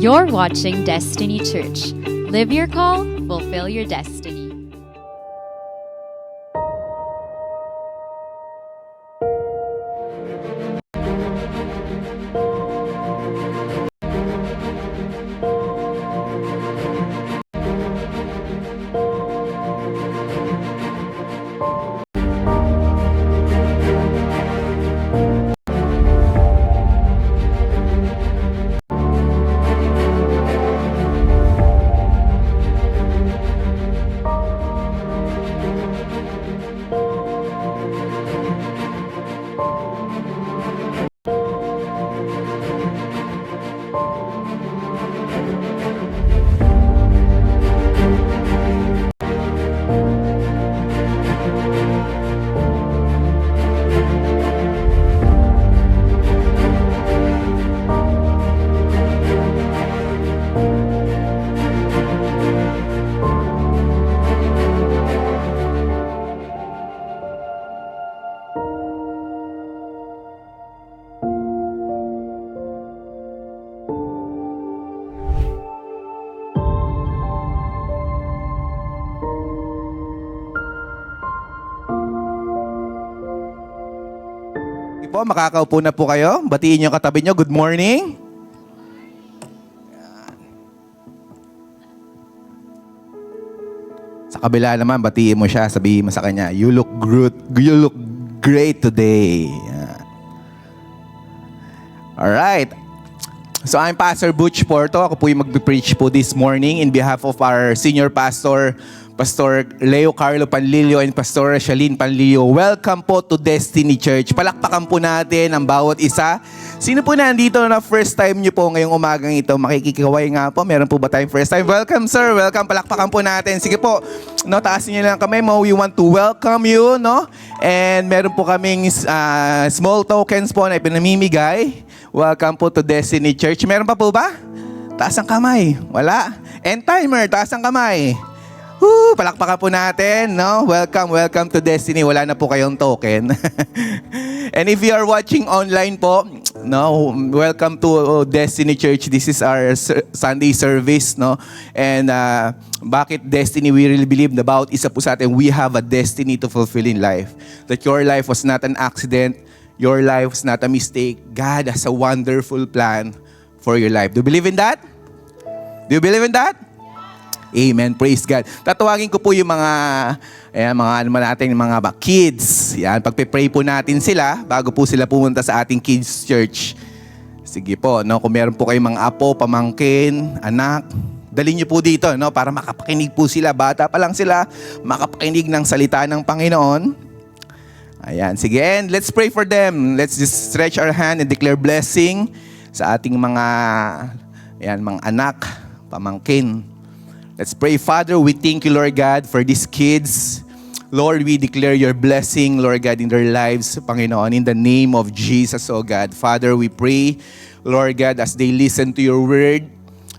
You're watching Destiny Church. Live your call, fulfill your destiny. Po, makakaupo na po kayo. Batiin yung katabi nyo. Good morning. Sa kabila naman, batiin mo siya. Sabihin mo sa kanya, you look great today. Alright. So I'm Pastor Butch Porto. Ako po yung mag-preach po this morning in behalf of our senior pastor, Pastor Leo Carlo Panlilio and Pastor Shalene Panlilio. Welcome po to Destiny Church. Palakpakan po natin ang bawat isa. Sino po nandito na first time nyo po ngayong umagang ito? Makikikaway nga po. Meron po ba tayong first time? Welcome sir. Welcome. Palakpakan po natin. Sige po. No, taasin nyo lang kami mo. We want to welcome you. No? And meron po kaming small tokens po na ipinamimigay. Welcome po to Destiny Church. Meron pa po ba? Taas ang kamay. Wala? End timer. Taas ang kamay. Palakpakan po natin, no? Welcome to Destiny. Wala na po kayong token. And if you are watching online po, no, welcome to Destiny Church. This is our Sunday service, no? And bakit Destiny? We really believe about isa po sa atin, we have a destiny to fulfill in life. That your life was not an accident. Your life was not a mistake. God has a wonderful plan for your life. Do you believe in that? Do you believe in that? Amen. Praise God. Tatawagin ko po yung mga kids. Yan, pagpe-pray po natin sila bago po sila pumunta sa ating kids church. Sige po, no, kung meron po kayong mga apo, pamangkin, anak, dalhin niyo po dito, no, para makapakinig po sila. Bata pa lang sila, makapakinig ng salita ng Panginoon. Ayan, sige. And let's pray for them. Let's just stretch our hand and declare blessing sa ating mga anak, pamangkin. Let's pray. Father, we thank you, Lord God, for these kids. Lord, we declare your blessing, Lord God, in their lives, Panginoon, in the name of Jesus, oh God. Father, we pray, Lord God, as they listen to your word,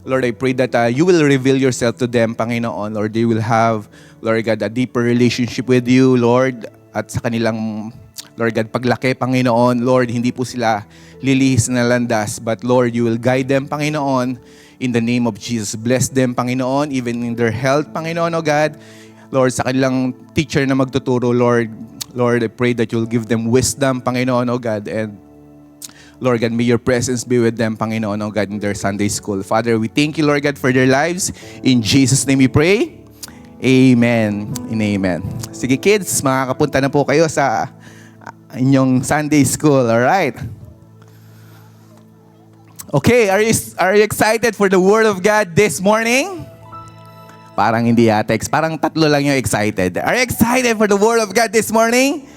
Lord, I pray that you will reveal yourself to them, Panginoon. Lord, they will have, Lord God, a deeper relationship with you, Lord, at sa kanilang, Lord God, paglaki, Panginoon, Lord, hindi po sila lilihis na landas, but Lord, you will guide them, Panginoon, in the name of Jesus. Bless them, Panginoon, even in their health, Panginoon, O God. Lord, sa kanilang teacher na magtuturo, Lord, I pray that you'll give them wisdom, Panginoon, O God. And Lord God, may your presence be with them, Panginoon, O God, in their Sunday school. Father, we thank you, Lord God, for their lives. In Jesus' name we pray. Amen and amen. Sige kids, makakapunta na po kayo sa inyong Sunday school, alright? Okay, are you excited for the Word of God this morning? Parang hindi text. Parang tatlo lang yung excited. Are you excited for the Word of God this morning?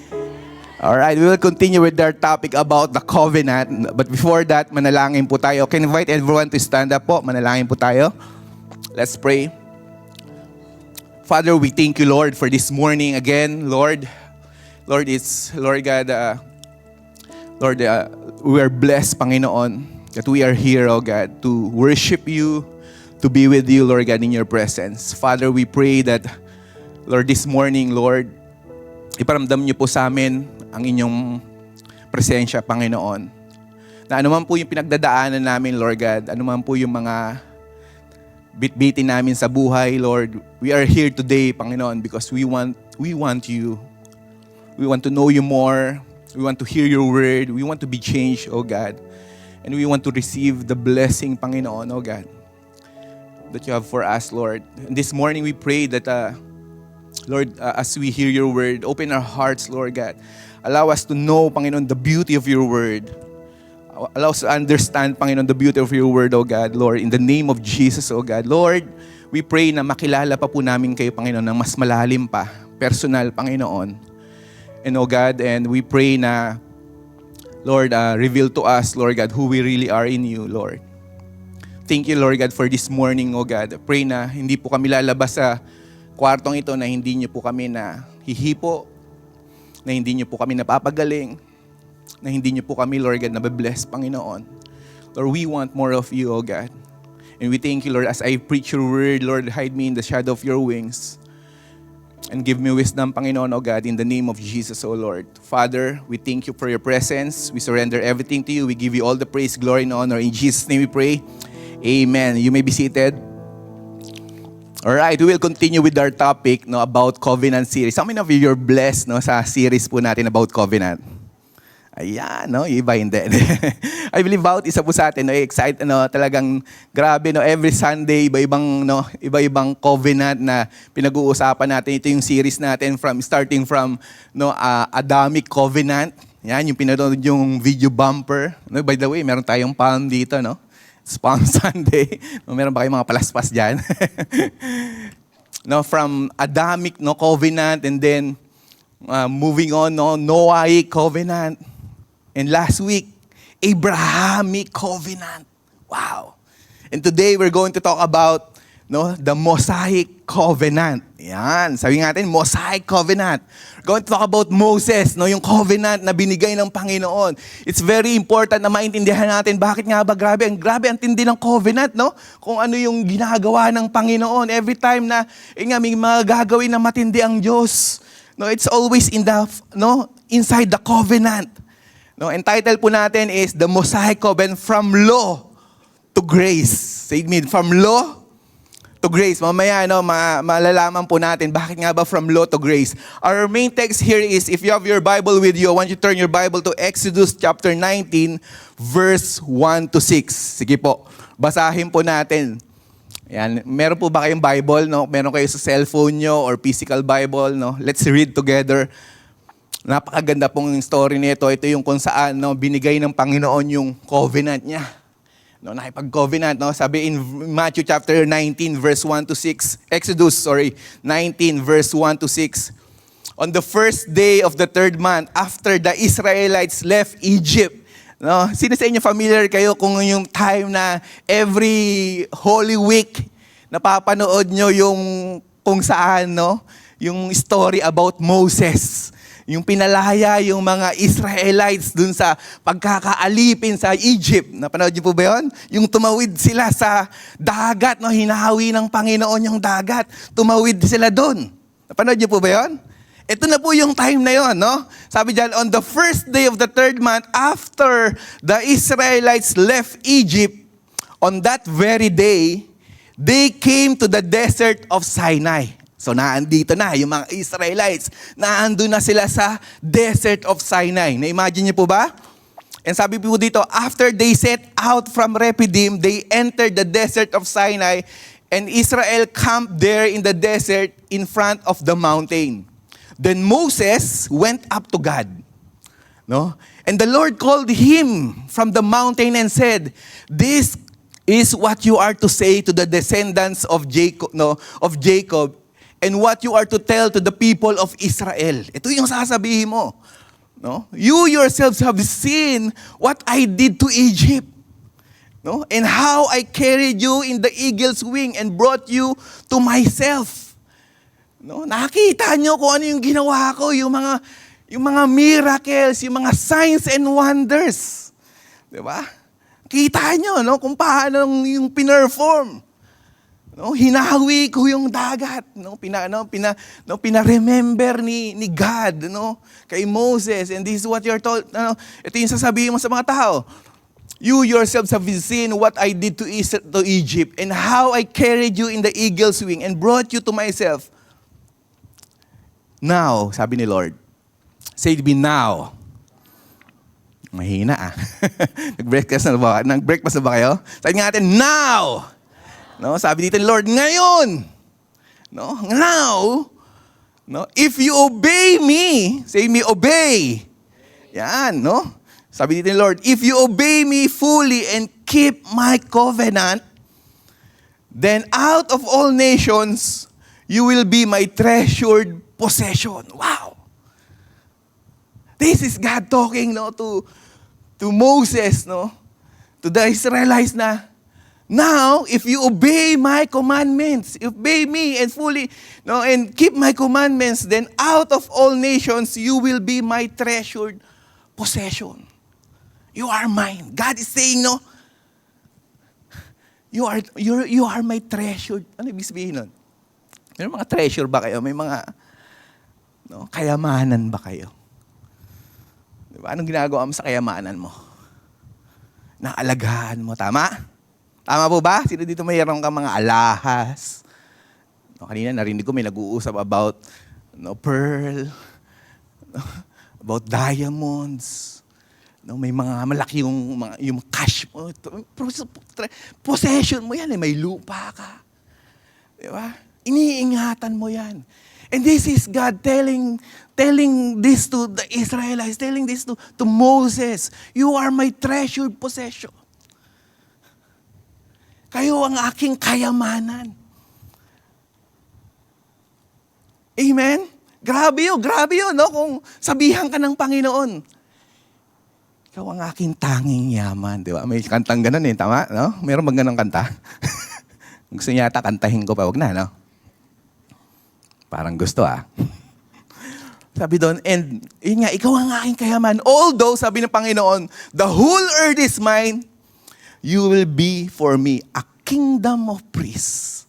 Alright, we will continue with our topic about the covenant. But before that, manalangin po tayo. Can I invite everyone to stand up po? Manalangin po tayo. Let's pray. Father, we thank you, Lord, for this morning again. Lord, it's, Lord God, we are blessed, Panginoon, that we are here, oh God, to worship you, to be with you, Lord God, in your presence. Father, we pray that, Lord, this morning, Lord, iparamdam niyo po sa amin ang inyong presensya, Panginoon. Na anuman po yung pinagdadaanan namin, Lord God, anuman po yung mga bitbitin namin sa buhay, Lord, we are here today, Panginoon, because we want you. We want to know you more. We want to hear your word. We want to be changed, oh God. And we want to receive the blessing, Panginoon, oh God, that you have for us, Lord. And this morning we pray that, Lord, as we hear your word, open our hearts, Lord God. Allow us to know, Panginoon, the beauty of your word. Allow us to understand, Panginoon, the beauty of your word, oh God, Lord, in the name of Jesus, oh God. Lord, we pray na makilala pa po namin kayo, Panginoon, ng mas malalim pa, personal, Panginoon. And oh God, and we pray na, Lord, reveal to us, Lord God, who we really are in you, Lord. Thank you, Lord God, for this morning, oh God. Pray na hindi po kami lalabas sa kwartong ito na hindi niyo po kami na hihipo, na hindi niyo po kami napapagaling, na hindi niyo po kami, Lord God, nabe-bless, Panginoon. Lord, we want more of you, oh God. And we thank you, Lord, as I preach your word, Lord, hide me in the shadow of your wings. And give me wisdom, Panginoon, oh God, in the name of Jesus, oh Lord. Father, we thank you for your presence. We surrender everything to you. We give you all the praise, glory, and honor. In Jesus' name we pray. Amen. You may be seated. All right, we will continue with our topic about Covenant series. How many of you are blessed sa series po natin about Covenant? Ayan, iba hindi. I believe about isa po sa atin, excited, talagang grabe, every Sunday, iba-ibang covenant na pinag-uusapan natin. Ito yung series natin starting from Adamic Covenant. Yan, yung pinanood yung video bumper. By the way, meron tayong palm dito, It's Palm Sunday. Meron ba kayong mga palaspas dyan? From Adamic Covenant, and then moving on, Noahic Covenant. And last week, Abrahamic Covenant. Wow. And today, we're going to talk about the Mosaic Covenant. Yan. Sabi natin, Mosaic Covenant. We're going to talk about Moses, yung covenant na binigay ng Panginoon. It's very important na maintindihan natin bakit nga ba grabe ang tindi ng covenant, Kung ano yung ginagawa ng Panginoon. Every time na, may mga gagawin na matindi ang Diyos. It's always inside the covenant. And title po natin is The Mosaic Covenant from Law to Grace. Say it me, from Law to Grace. Mamaya, malalaman po natin bakit nga ba from Law to Grace. Our main text here is, if you have your Bible with you, I want you to turn your Bible to Exodus chapter 19, verse 1 to 6. Sige po, basahin po natin. Yan. Meron po ba kayong Bible? Meron kayo sa cellphone nyo or physical Bible? Let's read together. Napakaganda pong story nito. Ito yung kung saan binigay ng Panginoon yung covenant niya. Nakipag-covenant. Sabi in Matthew chapter 19 verse 1 to 6. Exodus, 19 verse 1 to 6. On the first day of the third month, after the Israelites left Egypt. Sino sa inyo familiar kayo kung yung time na every Holy Week napapanood nyo yung kung saan, yung story about Moses. Yung pinalaya yung mga Israelites dun sa pagkakaalipin sa Egypt. Napanood niyo po ba yun? Yung tumawid sila sa dagat, hinahawi ng Panginoon yung dagat. Tumawid sila dun. Napanood niyo po ba yun? Ito na po yung time na yun, Sabi dyan, on the first day of the third month, after the Israelites left Egypt, on that very day, they came to the desert of Sinai. So naandito na yung mga Israelites. Naandun na sila sa desert of Sinai. Na-imagine niyo po ba? And sabi po dito, after they set out from Rephidim, they entered the desert of Sinai, and Israel camped there in the desert in front of the mountain. Then Moses went up to God. And the Lord called him from the mountain and said, "This is what you are to say to the descendants of Jacob, and what you are to tell to the people of Israel." Ito yung sasabihin mo. You yourselves have seen what I did to Egypt. And how I carried you in the eagle's wing and brought you to myself. Nakita nyo kung ano yung ginawa ko, yung mga miracles, yung mga signs and wonders. Diba? Kita nyo, kung paano yung pinerform. Hinahawi ko yung dagat. Pina-remember ni God kay Moses. And this is what you're told. Ito yung sasabihin mo sa mga tao. You yourselves have seen what I did to Egypt and how I carried you in the eagle's wing and brought you to myself. Now, sabi ni Lord, say to me now. Mahina ah. Nag-breakfast na ba kayo? Sabi nga natin, now! No, sabi dito ni Lord, ngayon! No, now! No, if you obey me, say me, obey. Yan, no? Sabi dito ni Lord, if you obey me fully and keep my covenant, then out of all nations, you will be my treasured possession. Wow! This is God talking, no, to Moses, no, to the Israelites na, now, if you obey my commandments, obey me and fully, no, and keep my commandments, then out of all nations, you will be my treasured possession. You are mine. God is saying, no, you are my treasured. Ano ibig sabihin nun? May mga treasure ba kayo? May mga, no, kayamanan ba kayo? Diba? Anong ginagawa mo sa kayamanan mo? Naalagaan mo. Tama? Tama po ba? Sino dito mayroon ka mga alahas? No, kanina narinig ko may nag-uusap about pearl, about diamonds. No, may mga malaki yung cash mo. Possession mo yan. May lupa ka. Diba? Iniingatan mo yan. And this is God telling this to the Israelites, telling this to Moses. You are my treasured possession. Kayo ang aking kayamanan. Amen? Grabe yun, no? Kung sabihan ka ng Panginoon, ikaw ang aking tanging yaman. Di ba? May kantang ganun eh, tama? No? Meron bang ganun kanta? Gusto niya yata kantahin ko pa, wag na, no? Parang gusto ah. Sabi doon, and yun nga, ikaw ang aking kayaman. Although, sabi ng Panginoon, the whole earth is mine, you will be for me a kingdom of priests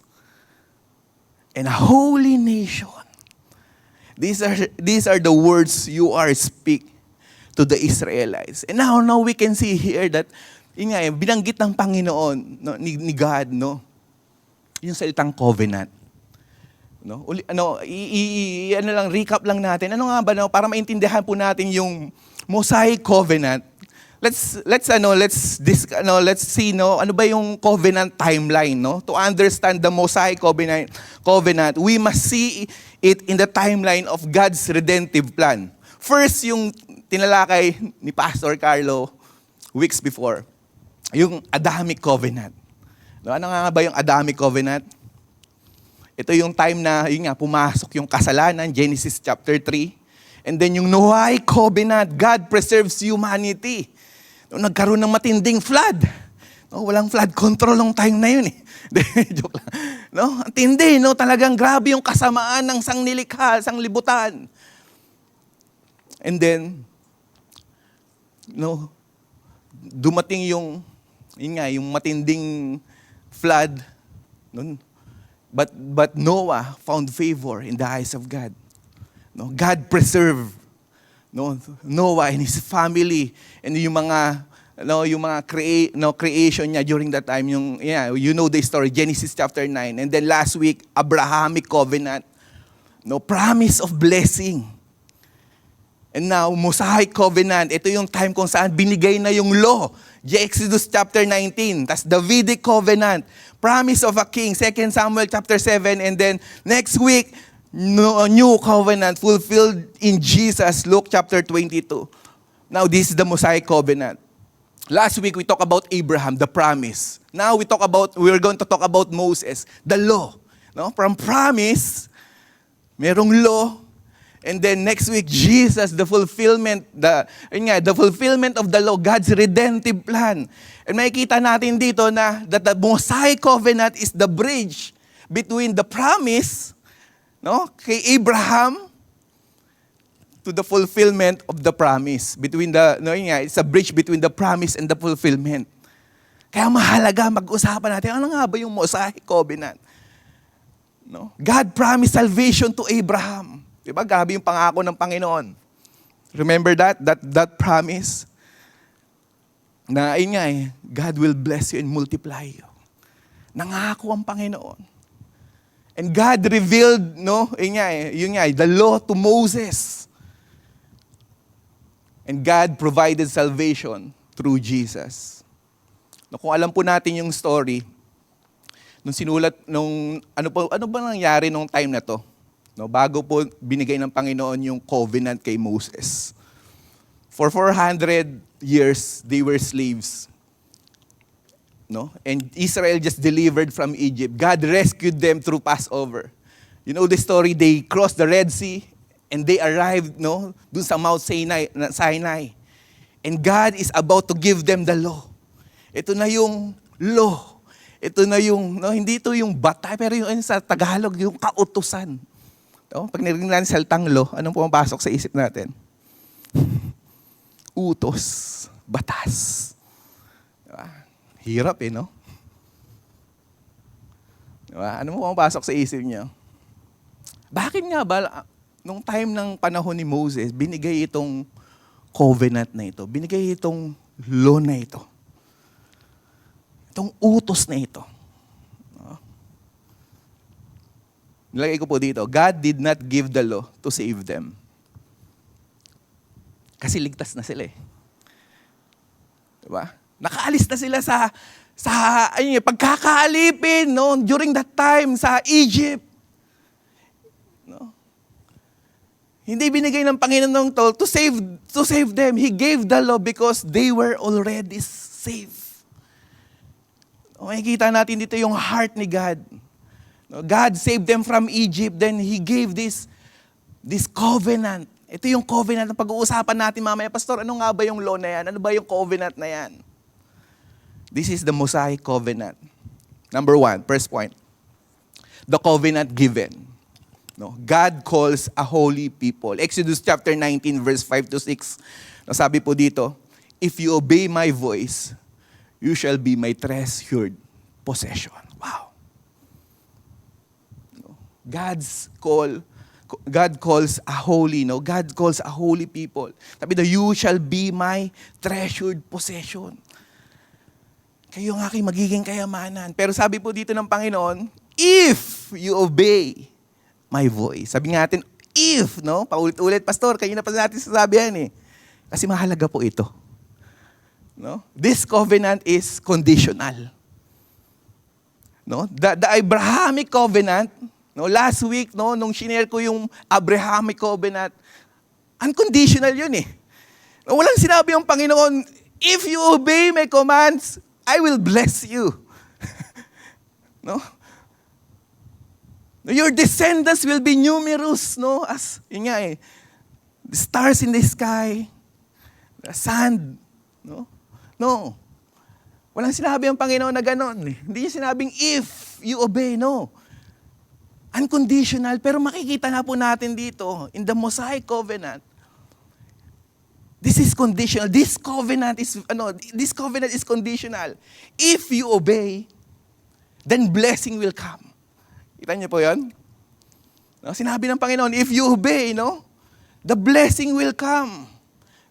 and a holy nation. These are the words you are speak to the Israelites. And now we can see here that, yun nga, binanggit ng Panginoon, no, ni God, no, yung salitang covenant. No? Recap lang natin. Ano nga ba, no? Para maintindihan po natin yung Mosaic covenant. Let's see, no, ano ba yung covenant timeline, no? To understand the Mosaic covenant, we must see it in the timeline of God's redemptive plan. First, yung tinalakay ni Pastor Carlo weeks before, yung Adamic covenant. No, ano nga ba yung Adamic covenant? Ito yung time na, yun nga, pumasok yung kasalanan, Genesis chapter 3. And then yung Noahic covenant, God preserves humanity. No, nagkaroon ng matinding flood. No, walang flood control ng time na yun eh. Joke lang. No, ang tindi, no, talagang grabe yung kasamaan ng sangnilikha, sanglibutan. And then, no, dumating yung matinding flood. No, But Noah found favor in the eyes of God. No, God preserved Noah and his family and yung mga creation niya during that time. You know the story, Genesis chapter 9. And then last week, Abrahamic covenant. No, promise of blessing. And now, Mosaic covenant. Ito yung time kung saan binigay na yung law. Exodus chapter 19. Tas Davidic covenant. Promise of a king. 2 Samuel chapter 7. And then next week, new covenant fulfilled in Jesus. Luke chapter 22. Now, this is the Mosaic covenant. Last week, we talked about Abraham, the promise. Now, we're going to talk about Moses, the law. No? From promise, merong law. And then next week, Jesus, the fulfillment of the law, God's redemptive plan. And makikita natin dito na that the Mosaic covenant is the bridge between the promise, no, kay Abraham to the fulfillment of the promise. It's a bridge between the promise and the fulfillment. Kaya mahalaga mag-usapan natin, ano nga ba yung Mosaic covenant? No? God promised salvation to Abraham. Diba? Grabe yung pangako ng Panginoon. Remember that promise? Na ayun nga God will bless you and multiply you. Nangako ang Panginoon. And God revealed, yun nga the law to Moses. And God provided salvation through Jesus. Kung alam po natin yung story, ano ba nangyari nung time na to? Bago po binigay ng Panginoon yung covenant kay Moses. For 400 years, they were slaves. And Israel just delivered from Egypt. God rescued them through Passover. You know the story, they crossed the Red Sea and they arrived dun sa Mount Sinai. And God is about to give them the law. Ito na yung law. Ito na yung, hindi ito yung batay, pero yung sa Tagalog, yung kautusan. Pag narinig natin salitang law, anong pumapasok sa isip natin? Utos, batas. Diba? Hirap no? Diba? Ano mo pumapasok sa isip niyo? Bakit nga ba, nung time ng panahon ni Moses, binigay itong covenant na ito, binigay itong law na ito, itong utos na ito. Nilagay ko po dito, God did not give the law to save them. Kasi ligtas na sila Diba? Nakaalis na sila sa pagkakaalipin during that time sa Egypt. Hindi binigay ng Panginoon to save them. He gave the law because they were already saved. Makikita natin dito yung heart ni God. God saved them from Egypt, then He gave this covenant. Ito yung covenant na pag-uusapan natin mamaya. Pastor, ano nga ba yung law na yan? Ano ba yung covenant na yan? This is the Mosaic covenant. Number 1, first point. The covenant given. God calls a holy people. Exodus chapter 19, verse 5 to 6. Sabi po dito, if you obey my voice, you shall be my treasured possession. Wow. God calls a holy, God calls a holy people. Sabi daw, you shall be my treasured possession. Kayo ang aking magiging kayamanan. Pero sabi po dito ng Panginoon, if you obey my voice. Sabi nga natin, if, paulit-ulit, Pastor, kayo na pa natin sasabihan Kasi mahalaga po ito. This covenant is conditional. The Abrahamic covenant, last week, nung shinare ko yung Abrahamic covenant, unconditional yun Walang sinabi yung Panginoon, if you obey my commands, I will bless you. Your descendants will be numerous, as, yun nga the stars in the sky, the sand, No. Walang sinabi ang Panginoon na ganon. Hindi niya sinabing if you obey, Unconditional, pero makikita nga po natin dito, in the Mosaic covenant, this is conditional. This covenant is conditional. If you obey, then blessing will come. Kita niyo po 'yon? Sinabi ng Panginoon, if you obey, the blessing will come.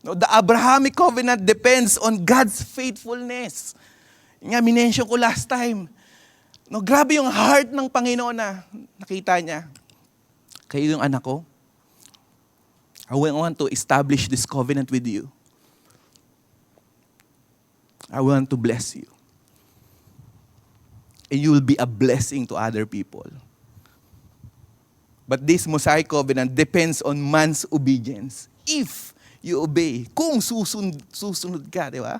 The Abrahamic covenant depends on God's faithfulness. Nga, minention ko last time. Grabe yung heart ng Panginoon na nakita niya. Kayo yung anak ko. I want to establish this covenant with you. I want to bless you. And you will be a blessing to other people. But this Mosaic covenant depends on man's obedience. If you obey, kung susunod ka, di ba?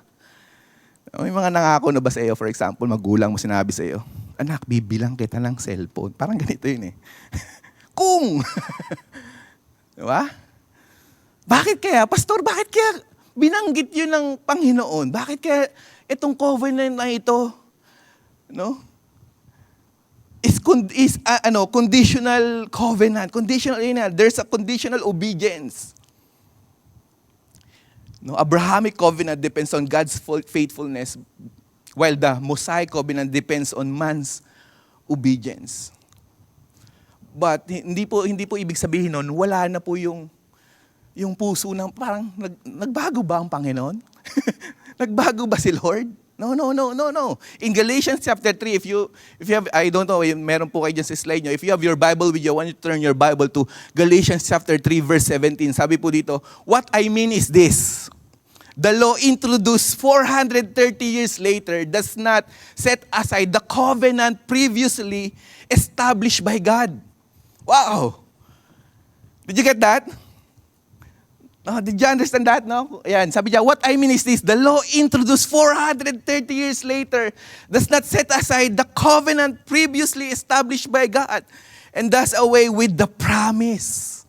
May mga nangako na ba sa iyo, for example, magulang mo sinabi sa iyo, anak, bibilang kita ng cellphone. Parang ganito yun Kung! Di ba? Bakit kaya? Pastor, bakit kaya binanggit yun ng Panginoon? Bakit kaya itong covenant na ito, conditional covenant. Conditional, there's a conditional obedience. Abrahamic covenant depends on God's faithfulness, while the Mosaic covenant depends on man's obedience. But hindi po ibig sabihin nun, wala na po yung puso ng parang nagbago ba ang Panginoon? Nagbago ba si Lord? No, no, no, no, no. In Galatians chapter 3, if you have, I don't know, meron po kayo dyan sa slide nyo. If you have your Bible with you, I want you to turn your Bible to Galatians chapter 3, verse 17. Sabi po dito, what I mean is this. The law introduced 430 years later does not set aside the covenant previously established by God. Wow! Did you get that? No, did you understand that? No? Ayan, sabi niya, what I mean is this, the law introduced 430 years later does not set aside the covenant previously established by God and does away with the promise.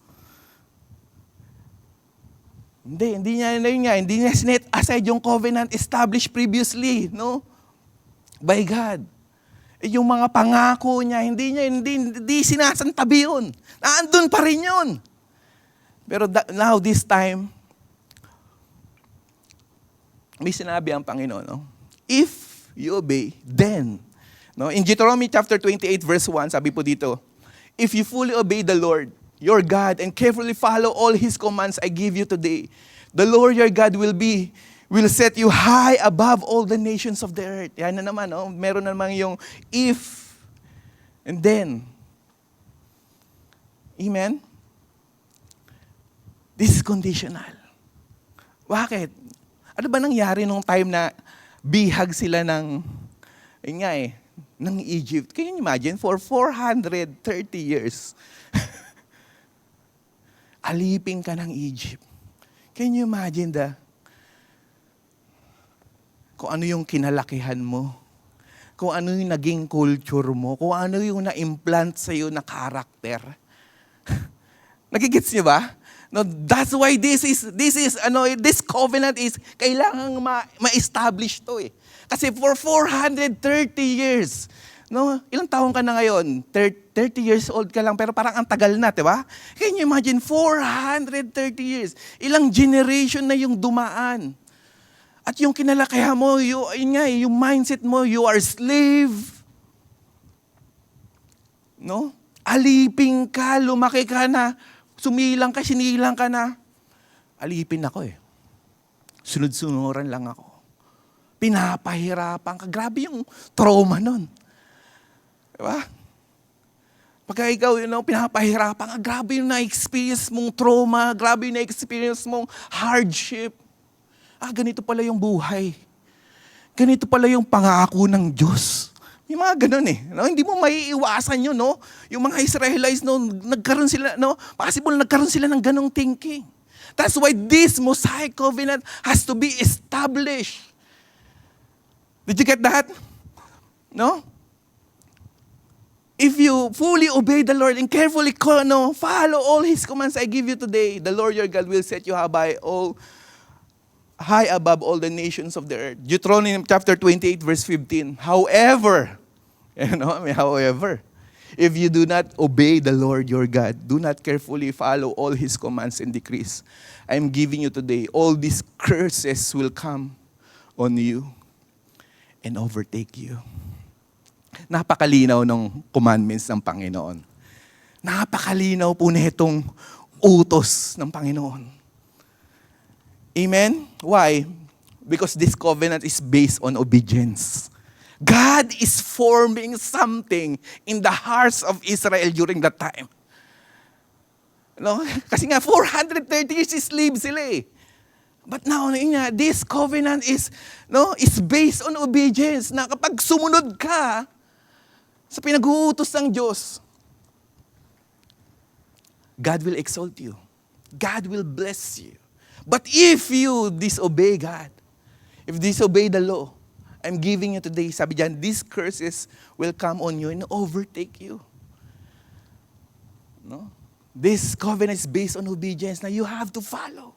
Hindi niya sinet aside yung covenant established previously, no? By God. Yung mga pangako niya, hindi sinasantabi yun. Naandun pa rin yun. Pero now, this time, may sinabi ang Panginoon, no? If you obey, then, no? In Deuteronomy chapter 28, verse 1, sabi po dito, if you fully obey the Lord, your God, and carefully follow all His commands I give you today, the Lord your God will set you high above all the nations of the earth. Yan na naman, no? Meron na naman yung if, and then. Amen? This is conditional. Bakit? Ano ba nangyari nung time na bihag sila ng Egypt? Can you imagine? For 430 years. Alipin ka ng Egypt. Can you imagine kung ano yung kinalakihan mo? Kung ano yung naging culture mo? Kung ano yung na-implant sa'yo na karakter? Nagigits niyo ba? No, that's why this covenant is kailangang ma-establish to eh. Kasi for 430 years, no, ilang taon ka na ngayon? 30 years old ka lang pero parang ang tagal na, 'di ba? Can you imagine 430 years? Ilang generation na yung dumaan. At yung kinalakihan mo, yung mindset mo, you are slave. No? Alipin ka, lumaki ka na, sinilang ka na. Alipin ako eh. Sunod-sunuran lang ako. Pinapahirapan ka. Grabe yung trauma nun. Diba? Pagka ikaw, pinapahirapan ka, grabe yung na-experience mong trauma, grabe yung na-experience mong hardship. Ganito pala yung buhay. Ganito pala yung pangako ng Diyos. May mga ganun eh. No? Hindi mo maiiwasan yun, no? Yung mga Israelites, no, nagkaroon sila ng ganung thinking. That's why this Mosaic covenant has to be established. Did you get that? No? If you fully obey the Lord and carefully follow all His commands I give you today, the Lord your God will set you high above all the nations of the earth. Deuteronomy chapter 28, verse 15. However, if you do not obey the Lord your God, do not carefully follow all His commands and decrees I am giving you today, all these curses will come on you and overtake you. Napakalinaw ng commandments ng Panginoon. Napakalinaw po nitong utos ng Panginoon. Amen? Why? Because this covenant is based on obedience. God is forming something in the hearts of Israel during that time. No? Kasi nga, 430 years slave sila eh. But now, this covenant is based on obedience. Na kapag sumunod ka sa pinag-uutos ng Diyos, God will exalt you. God will bless you. But if you disobey God, if disobey the law, I'm giving you today, sabi diyan, these curses will come on you and overtake you. No? This covenant is based on obedience na you have to follow.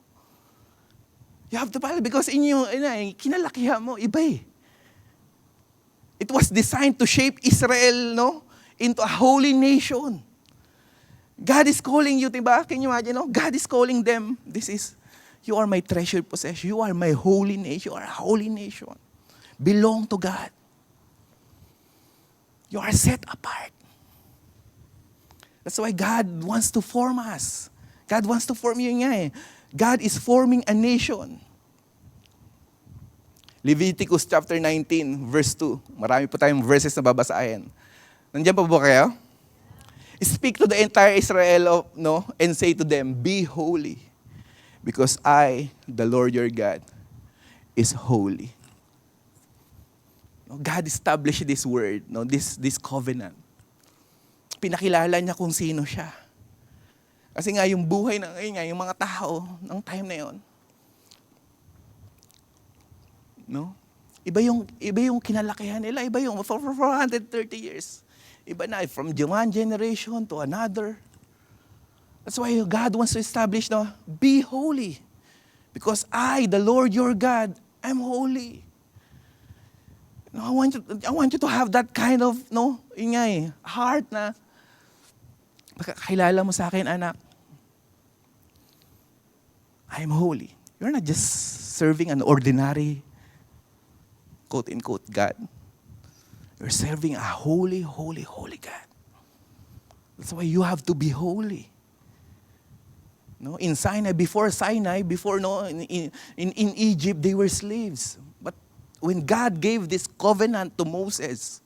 You have to follow because kinalakihan mo, iba eh. It was designed to shape Israel, into a holy nation. God is calling you, diba? Can you imagine, God is calling them. You are my treasured possession. You are my holy nation. You are a holy nation. Belong to God. You are set apart. That's why God wants to form us. God wants to form you nga eh. God is forming a nation. Leviticus chapter 19, verse 2. Marami po tayong verses na babasahin. Nandiyan pa po kayo? Speak to the entire Israel and say to them, be holy, because I, the Lord your God, is holy. God established this word, this covenant. Pinakilala niya kung sino siya. Kasi nga yung buhay yung mga tao ng time na yon, Iba yung kinalakihan nila, iba yung for 430 years. Iba na, from one generation to another. That's why God wants to establish, be holy. Because I, the Lord your God, am holy. I want you to have that kind of, heart na, pagkakilala mo sa akin, anak, I'm holy. You're not just serving an ordinary, quote-unquote, God. You're serving a holy, holy, holy God. That's why you have to be holy. In Sinai, in Egypt, they were slaves. But when God gave this covenant to Moses,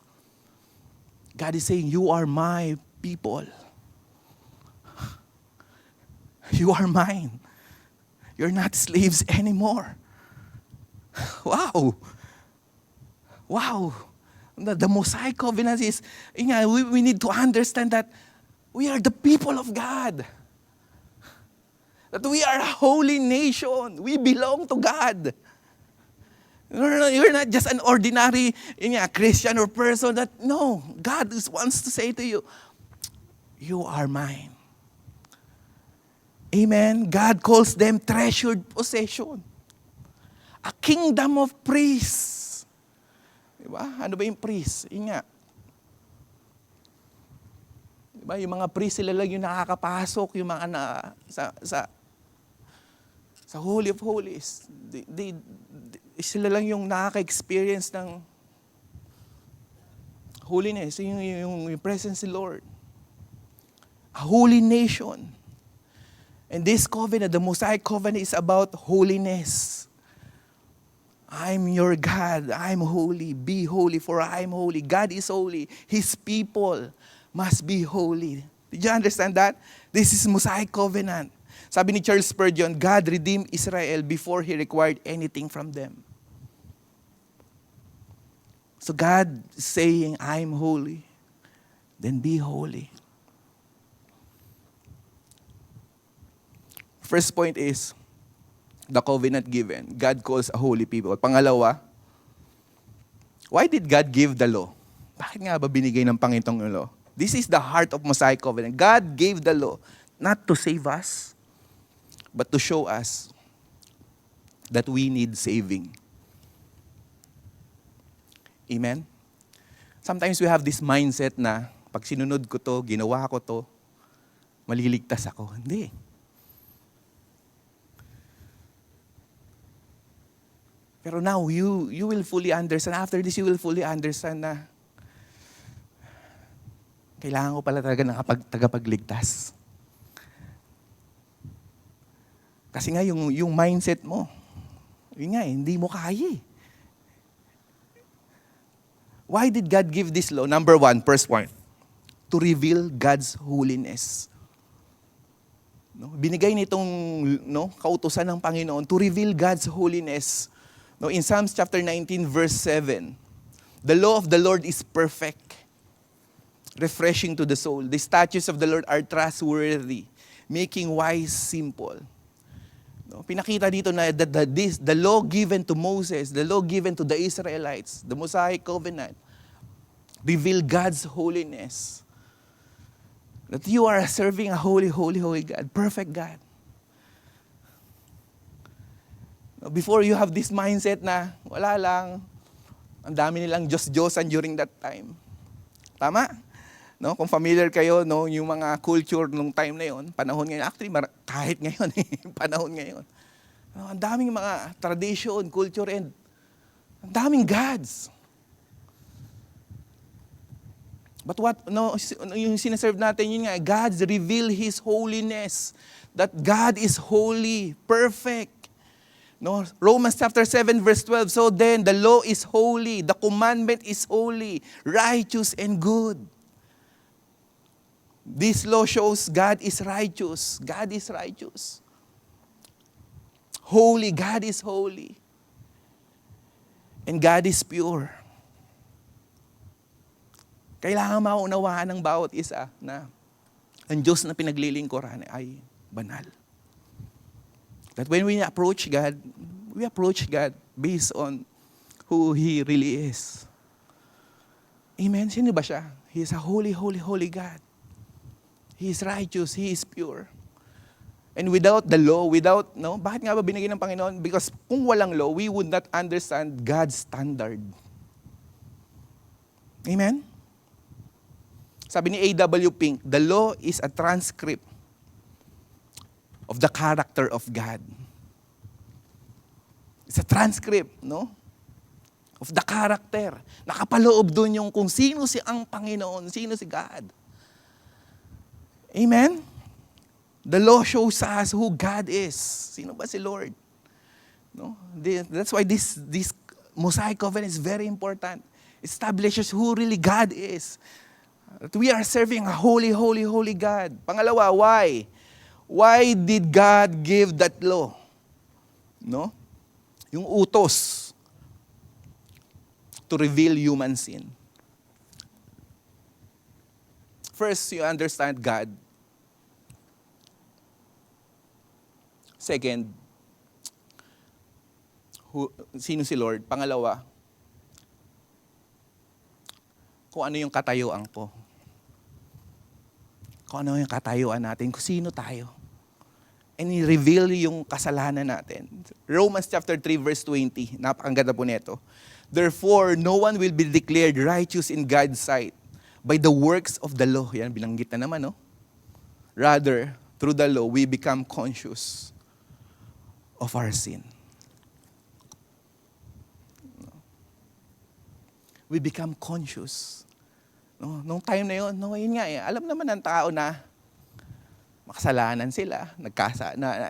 God is saying, you are my people. You are mine. You're not slaves anymore. Wow. The Mosaic covenant is, we need to understand that we are the people of God. That we are a holy nation. We belong to God. You're not just an ordinary Christian or person. God wants to say to you, you are mine. Amen. God calls them treasured possession. A kingdom of priests. Diba? Ano ba yung priest? Diba? Yung mga priest, sila lang yung nakakapasok, yung mga sa Holy of Holies. Sila lang yung nakaka-experience ng holiness, yung presence of the Lord. A holy nation. And this covenant, the Mosaic covenant, is about holiness. I'm your God. I'm holy. Be holy, for I'm holy. God is holy. His people must be holy. Did you understand that? This is Mosaic covenant. Sabi ni Charles Spurgeon, God redeemed Israel before He required anything from them. So God is saying, I'm holy. Then be holy. First point is, the covenant given. God calls a holy people. Pangalawa, why did God give the law? Bakit nga ba binigay ng Panginoon yung law? This is the heart of Mosaic covenant. God gave the law not to save us, but to show us that we need saving. Amen? Sometimes we have this mindset na, pag sinunod ko to, ginawa ko to, maliligtas ako. Hindi. Pero now, you will fully understand. After this, you will fully understand na kailangan ko pala talaga ng tagapagligtas. Kasi nga, yung mindset mo, hindi mo kaya. Why did God give this law? Number one, first point, to reveal God's holiness. Binigay nitong kautusan ng Panginoon to reveal God's holiness. In Psalms chapter 19, verse 7, the law of the Lord is perfect, refreshing to the soul. The statutes of the Lord are trustworthy, making wise simple. Pinakita dito na the law given to Moses, the law given to the Israelites, the Mosaic covenant, reveal God's holiness. That you are serving a holy, holy, holy God, perfect God. Before you have this mindset na wala lang, ang dami nilang Diyos-Diyosan during that time. Tama? Kung familiar kayo, yung mga culture nung time na yon, panahon ngayon, actually kahit ngayon, panahon ngayon. Ang daming mga tradition, culture, and ang daming gods. But yung sinaserve natin, yun nga, God reveal His holiness. That God is holy, perfect. No, Romans chapter 7 verse 12. So then the law is holy, the commandment is holy, righteous and good. This law shows God is righteous. God is righteous. Holy, God is holy. And God is pure. Kailangan maunawaan ng bawat isa na ang Diyos na pinaglilingkuran ay banal. That when we approach God based on who He really is. Amen? Sino ba siya? He is a holy, holy, holy God. He is righteous. He is pure. And without the law, bakit nga ba binigay ng Panginoon? Because kung walang law, we would not understand God's standard. Amen? Sabi ni A.W. Pink, the law is a transcript of the character of God. It's a transcript, of the character. Nakapaloob doon yung kung sino si ang Panginoon, sino si God. Amen? The law shows us who God is. Sino ba si Lord? That's why this Mosaic covenant is very important. It establishes who really God is. That we are serving a holy, holy, holy God. Pangalawa, why? Why did God give that law? Yung utos to reveal human sin. First, you understand God. Second, sino si Lord? Pangalawa, kung ano yung katayuan ko. Kung ano yung katayuan natin, kung sino tayo. And i-reveal yung kasalanan natin. Romans chapter 3 verse 20, napakaganda po nito. Therefore, no one will be declared righteous in God's sight by the works of the law. Yan, binanggit na naman, Rather, through the law, we become conscious of our sin. We become conscious. Nung time na yun, yun nga alam naman ng tao na makasalanan sila,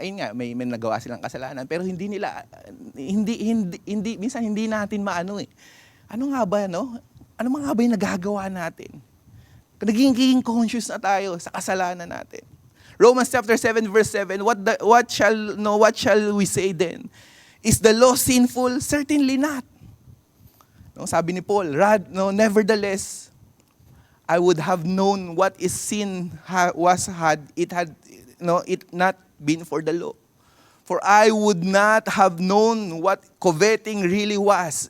ayun nga, may nagawa silang kasalanan, pero hindi minsan hindi natin maano Ano nga ba, Ano nga ba yung nagagawa natin? Naging conscious na tayo sa kasalanan natin. Romans chapter 7 verse 7, what shall we say then? Is the law sinful? Certainly not. Sabi ni Paul, nevertheless, I would have known what is sin had it not been for the law. For I would not have known what coveting really was.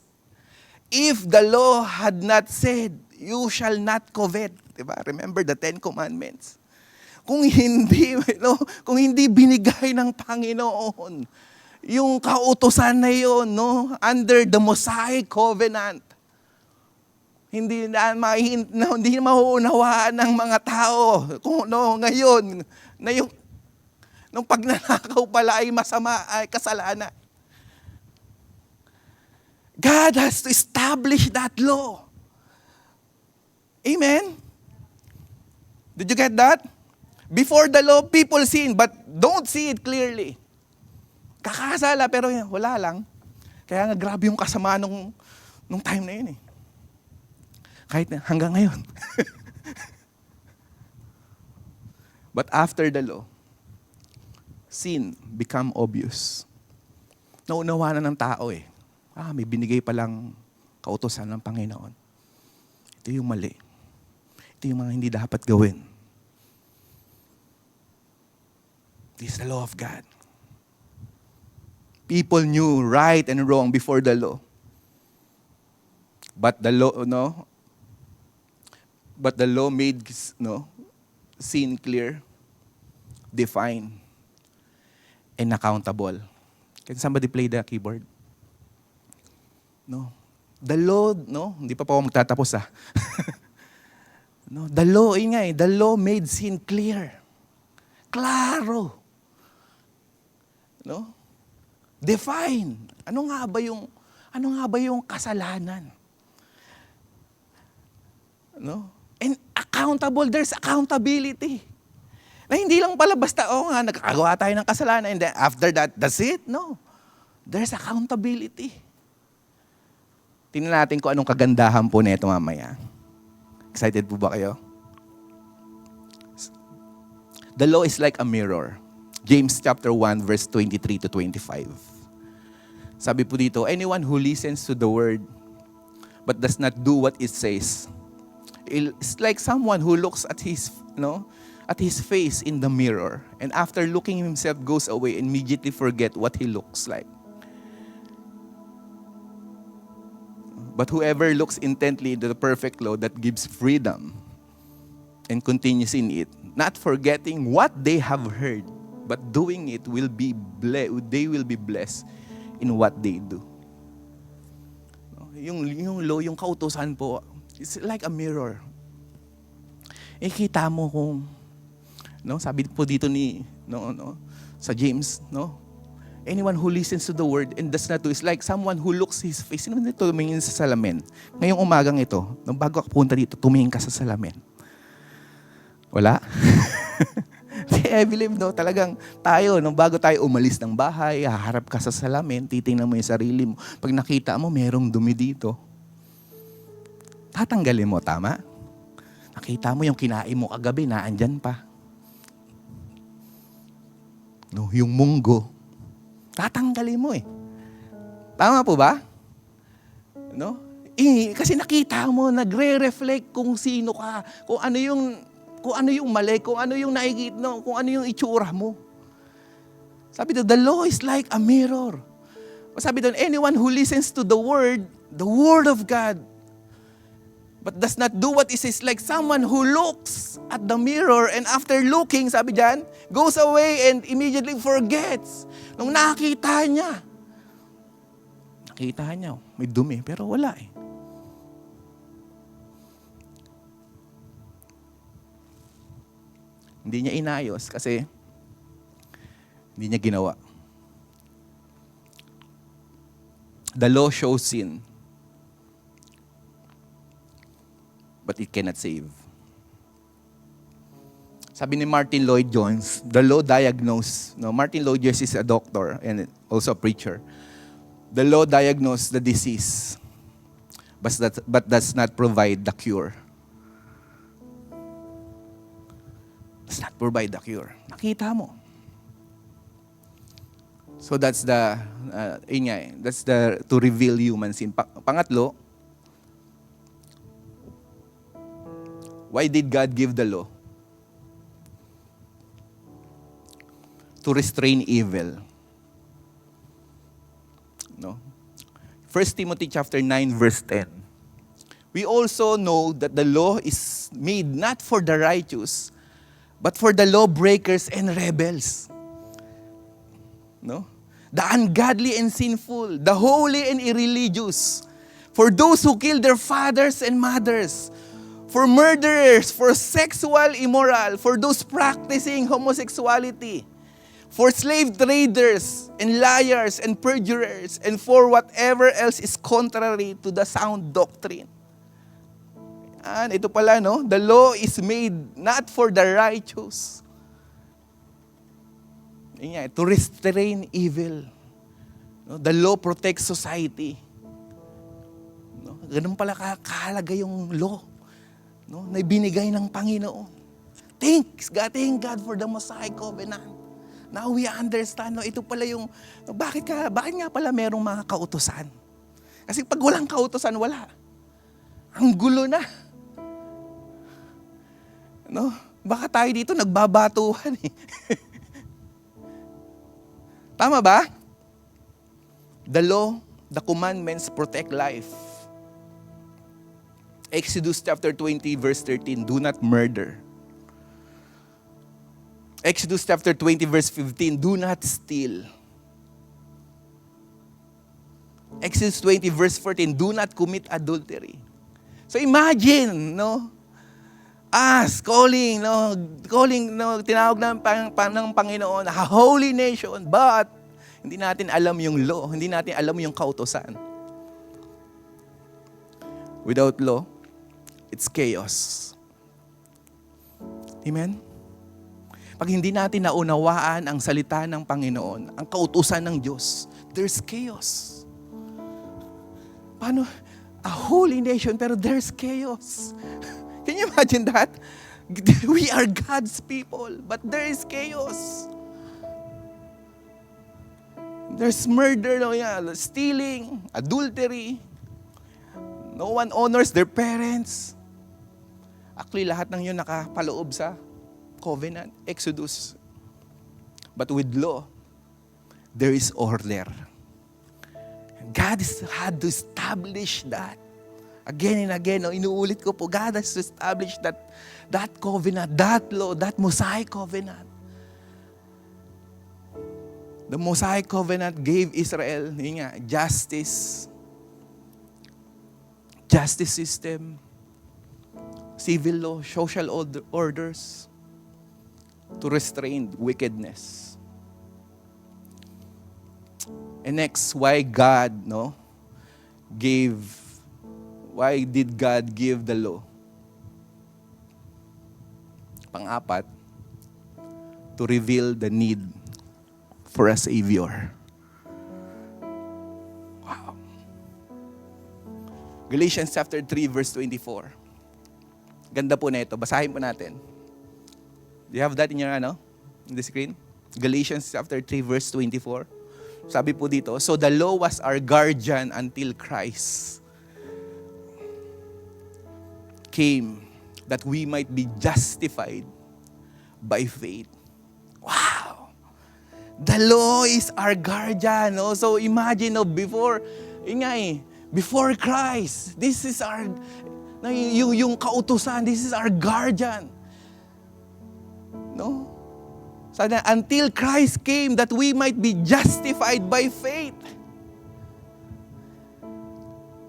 If the law had not said, you shall not covet. Diba? Remember the 10 Commandments. Kung hindi binigay ng Panginoon yung kautusan na yun, under the Mosaic covenant, hindi mauunawaan ng mga tao kung ngayon na nung pagnanakaw pala ay masama, ay kasalanan. God has to establish that law. Amen? Did you get that? Before the law, people sin, but don't see it clearly. Kakasala, pero wala lang. Kaya nga grabe yung kasama nung time na yun Kahit hanggang ngayon. But after the law, sin become obvious. Naunawa na ng tao may binigay palang kautusan ng Panginoon. Ito yung mali. Ito yung mga hindi dapat gawin. This is the law of God. People knew right and wrong before the law. But the law made sin clear, defined, and accountable. Can somebody play the keyboard? The law, hindi pa ako magtatapos The law, the law made sin clear. Klaro. Define. Ano nga ba yung kasalanan? And accountable, there's accountability. Na hindi lang pala basta, nagkagawa tayo ng kasalanan and then after that, that's it. No. there's accountability. Tingnan natin kung anong kagandahan po nito mamaya. Excited po ba kayo? The law is like a mirror. James chapter 1 verse 23 to 25. Sabi po dito, anyone who listens to the word but does not do what it says, it's like someone who looks at his face in the mirror, and after looking himself goes away and immediately forget what he looks like. But whoever looks intently into the perfect law that gives freedom and continues in it, not forgetting what they have heard, but doing it, they will be blessed in what they do. Yung law, yung kautusan po, it's like a mirror. Kita mo kung, sabi po dito sa James, anyone who listens to the word and does not do is like someone who looks his face. Sino nito tumingin sa salamin? Ngayong umagang ito, bago ka punta dito, tumingin ka sa salamin. Wala? I believe, talagang tayo, bago tayo umalis ng bahay, haharap ka sa salamin, titingnan mo yung sarili mo. Pag nakita mo, merong dumi dito. Tatanggalin mo, tama? Nakita mo yung kinain mo kagabi, naandyan pa. Yung munggo, tatanggalin mo eh. Tama po ba? Kasi nakita mo, nagre-reflect kung sino ka, kung ano yung mali, kung ano yung nakikita, kung ano yung itsura mo. Sabi doon, the law is like a mirror. Sabi doon, anyone who listens to the word of God, but does not do what it says, like someone who looks at the mirror and after looking, sabi dyan, goes away and immediately forgets. Nung nakita niya, may dumi, pero wala eh. Hindi niya inayos kasi hindi niya ginawa. The law shows sin, but it cannot save. Sabi ni Martin Lloyd-Jones, the law diagnosed, Martin Lloyd-Jones is a doctor and also a preacher. The law diagnosed the disease, but does not provide the cure. Does not provide the cure. Nakita mo. So that's to reveal human sin. Pangatlo, why did God give the law? To restrain evil. 1 Timothy chapter 9 verse 10. We also know that the law is made not for the righteous, but for the lawbreakers and rebels. The ungodly and sinful, the holy and irreligious, for those who kill their fathers and mothers, for murderers, for sexual immoral, for those practicing homosexuality, for slave traders and liars and perjurers, and for whatever else is contrary to the sound doctrine. And ito pala, the law is made not for the righteous. To restrain evil. The law protects society. Ganun pala kahalaga yung law. Na ibinigay ng Panginoon. Thank God for the Mosaic Covenant. Now we understand, ito pala yung, bakit nga pala merong mga kautusan? Kasi pag walang kautusan, wala. Ang gulo na. Baka tayo dito nagbabatuhan eh. Tama ba? The law, the commandments protect life. Exodus chapter 20 verse 13, do not murder. Exodus chapter 20 verse 15, do not steal. Exodus 20 verse 14, do not commit adultery. So imagine, tinawag ng Panginoon, a holy nation, but hindi natin alam yung law, hindi natin alam yung kautusan. Without law, it's chaos. Amen? Pag hindi natin naunawaan ang salita ng Panginoon, ang kautusan ng Diyos, there's chaos. Paano? A holy nation, pero there's chaos. Can you imagine that? We are God's people, but there is chaos. There's murder, stealing, adultery. No one honors their parents. Actually, lahat ng yun nakapaloob sa covenant, Exodus. But with law, there is order. God had to establish that. Again and again, inuulit ko po, God has to establish that covenant, that law, that Mosaic covenant. The Mosaic covenant gave Israel, justice system, civil law, social orders, to restrain wickedness. And next, why did God give the law? Pang-apat, to reveal the need for a Savior. Wow. Galatians chapter 3, verse 24. Ganda po na ito. Basahin po natin. Do you have that in the screen? Galatians chapter 3, verse 24. Sabi po dito, so the law was our guardian until Christ came that we might be justified by faith. Wow! The law is our guardian. No? So imagine, before Christ, this is our, yung kautusan, this is our guardian. No? Sana until Christ came that we might be justified by faith.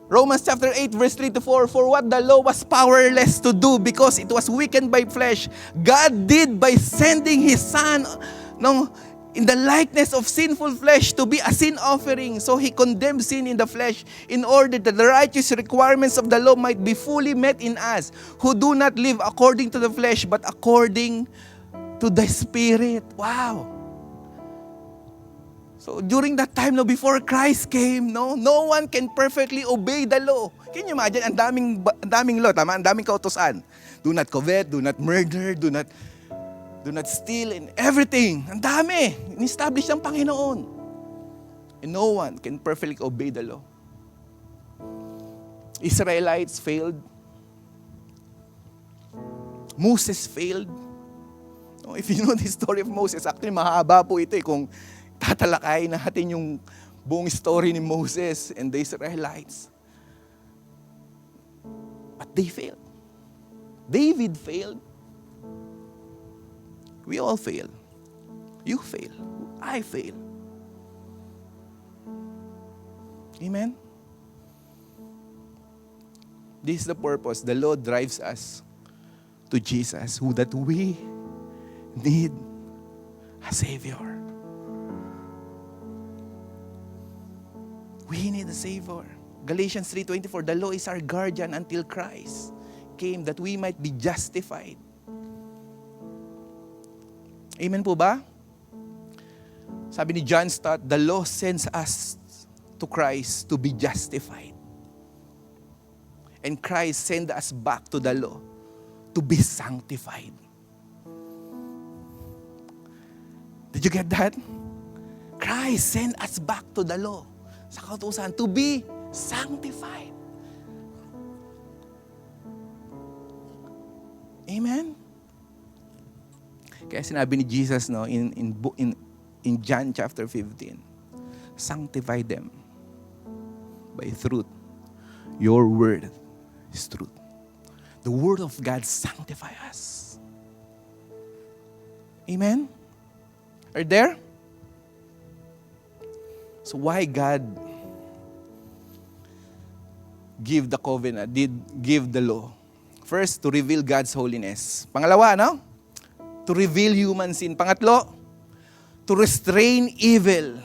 Romans chapter 8 verse 3-4, for what the law was powerless to do because it was weakened by flesh, God did by sending His Son in the likeness of sinful flesh to be a sin offering. So He condemned sin in the flesh in order that the righteous requirements of the law might be fully met in us, who do not live according to the flesh but according to the Spirit. Wow. So during that time, before Christ came, no one can perfectly obey the law. Can you imagine? Ang daming law, tama? Ang daming kautusan. Do not covet, do not murder, do not steal, and everything. Ang dami. In-establish ng Panginoon. And no one can perfectly obey the law. Israelites failed. Moses failed. If you know the story of Moses, actually mahaba po ito kung tatalakayin natin yung buong story ni Moses and the Israelites. But they failed. David failed. We all fail. You fail. I fail. Amen? This is the purpose. The Lord drives us to Jesus, that we need a Savior. We need a Savior. Galatians 3:24, the law is our guardian until Christ came that we might be justified. Amen po ba? Sabi ni John Stott, the law sends us to Christ to be justified. And Christ sent us back to the law to be sanctified. Did you get that? Christ sent us back to the law, sa kautusan, to be sanctified. Amen? Kaya sinabi ni Jesus in John chapter 15, sanctify them by truth. Your word is truth. The word of God sanctify us. Amen? Are you there? So why God give the covenant, did give the law? First, to reveal God's holiness. Pangalawa, to reveal human sin. Pangatlo, to restrain evil.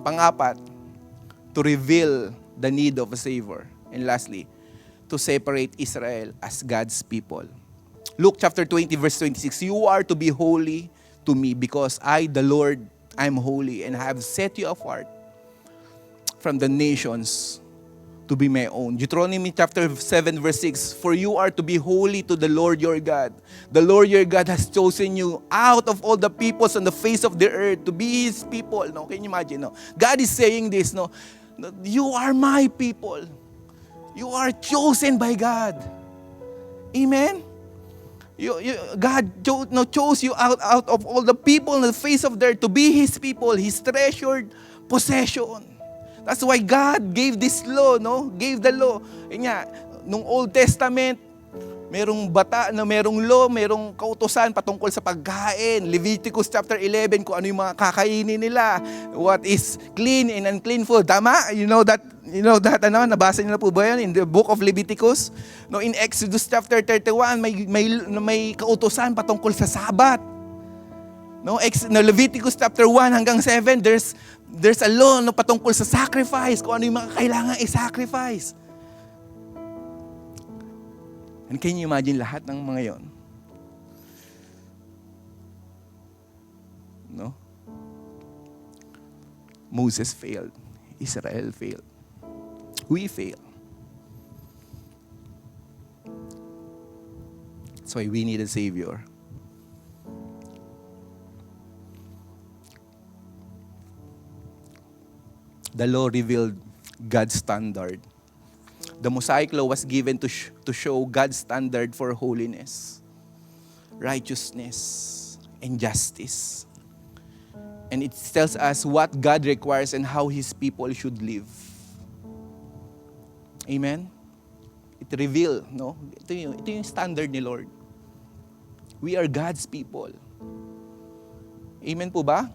Pangapat, to reveal the need of a Savior. And lastly, to separate Israel as God's people. Luke chapter 20 verse 26, you are to be holy to me because I, the Lord, I'm holy and have set you apart from the nations to be my own. Deuteronomy chapter 7 verse 6, for you are to be holy to the Lord your God. The Lord your God has chosen you out of all the peoples on the face of the earth to be His people. No? Can you imagine? No? God is saying this, no? You are my people. You are chosen by God. Amen? God chose you out of all the people on the face of the earth to be His people, His treasured possession. That's why God gave this law, no? Gave the law. Yun nga, nung Old Testament, merong merong law, merong kautusan patungkol sa pagkain. Leviticus chapter 11, kung ano yung mga kakainin nila. What is clean and unclean food. Tama? You know that, nabasa niyo na po ba yan in the book of Leviticus? No, in Exodus chapter 31, may kautusan patungkol sa Sabat. No, Leviticus chapter 1 hanggang 7, there's a law no, patungkol sa sacrifice, kung ano yung mga kailangan i-sacrifice. And can you imagine lahat ng mga yon? No? Moses failed. Israel failed. We fail. That's why we need a Savior. The law revealed God's standard. The Mosaic law was given to show God's standard for holiness, righteousness, and justice. And it tells us what God requires and how His people should live. Amen? It reveals, no? Ito yung standard ni Lord. We are God's people. Amen po ba?